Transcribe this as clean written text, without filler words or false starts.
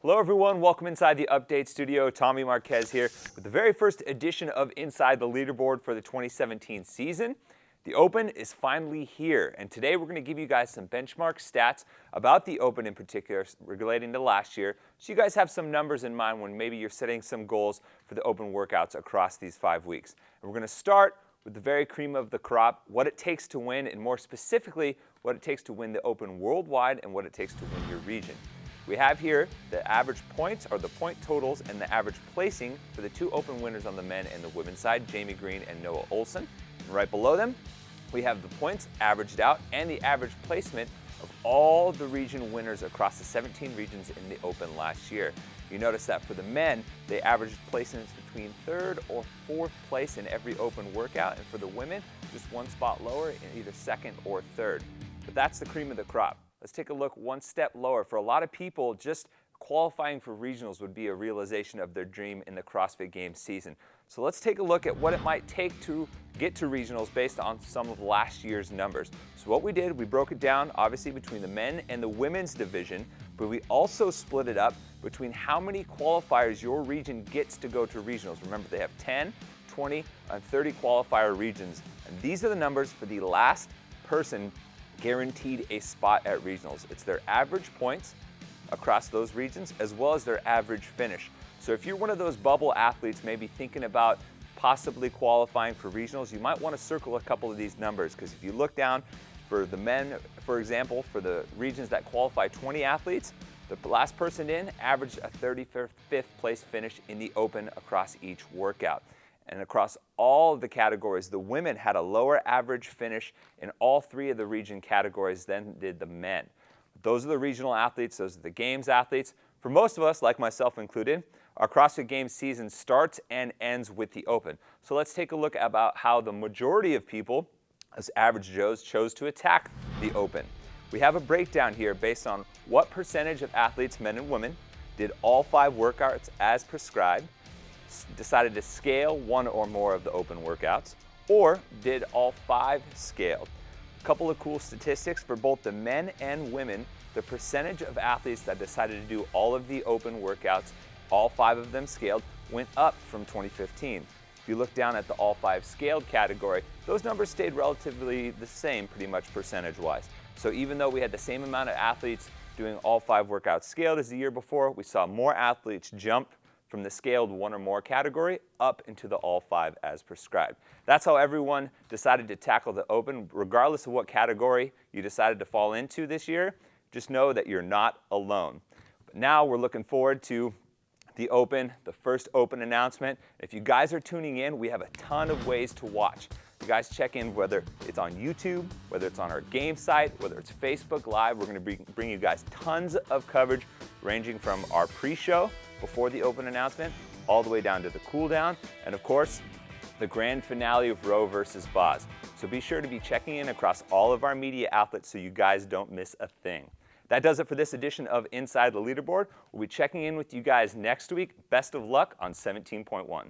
Hello everyone, welcome inside the Update Studio. Tommy Marquez here with the very first edition of Inside the Leaderboard for the 2017 season. The Open is finally here, and today we're going to give you guys some benchmark stats about the Open in particular relating to last year, so you guys have some numbers in mind when maybe you're setting some goals for the Open workouts across these 5 weeks. And we're going to start with the very cream of the crop, what it takes to win, and more specifically, what it takes to win the Open worldwide and what it takes to win your region. We have here the average points, or the point totals, and the average placing for the two Open winners on the men and the women's side, Jamie Green and Noah Olson. And right below them, we have the points averaged out and the average placement of all the region winners across the 17 regions in the Open last year. You notice that for the men, they averaged placements between 3rd or 4th place in every Open workout, and for the women, just one spot lower in either 2nd or 3rd. But that's the cream of the crop. Let's take a look one step lower. For a lot of people, just qualifying for regionals would be a realization of their dream in the CrossFit Games season. So let's take a look at what it might take to get to regionals based on some of last year's numbers. So what we did, we broke it down obviously between the men and the women's division, but we also split it up between how many qualifiers your region gets to go to regionals. Remember, they have 10, 20, and 30 qualifier regions. And these are the numbers for the last person guaranteed a spot at regionals. It's their average points across those regions as well as their average finish. So if you're one of those bubble athletes maybe thinking about possibly qualifying for regionals, you might want to circle a couple of these numbers, because if you look down for the men, for example, for the regions that qualify 20 athletes, the last person in averaged a 35th place finish in the Open across each workout. And across all of the categories, the women had a lower average finish in all 3 of the region categories than did the men. Those are the regional athletes, those are the Games athletes. For most of us, like myself included, our CrossFit Games season starts and ends with the Open. So let's take a look about how the majority of people, as average Joes, chose to attack the Open. We have a breakdown here based on what percentage of athletes, men and women, did all 5 workouts as prescribed, decided to scale 1 or more of the Open workouts, or did all 5 scaled. A couple of cool statistics for both the men and women. The percentage of athletes that decided to do all of the Open workouts, all 5 of them scaled, went up from 2015. If you look down at the all 5 scaled category, those numbers stayed relatively the same pretty much percentage-wise. So even though we had the same amount of athletes doing all 5 workouts scaled as the year before, we saw more athletes jump from the scaled 1 or more category up into the all 5 as prescribed. That's how everyone decided to tackle the Open, regardless of what category you decided to fall into this year. Just know that you're not alone. But now we're looking forward to the Open, the first Open announcement. If you guys are tuning in, we have a ton of ways to watch. You guys check in, whether it's on YouTube, whether it's on our game site, whether it's Facebook Live. We're going to bring you guys tons of coverage, ranging from our pre-show before the Open announcement, all the way down to the cool down, and of course, the grand finale of Roe versus Boz. So be sure to be checking in across all of our media outlets so you guys don't miss a thing. That does it for this edition of Inside the Leaderboard. We'll be checking in with you guys next week. Best of luck on 17.1.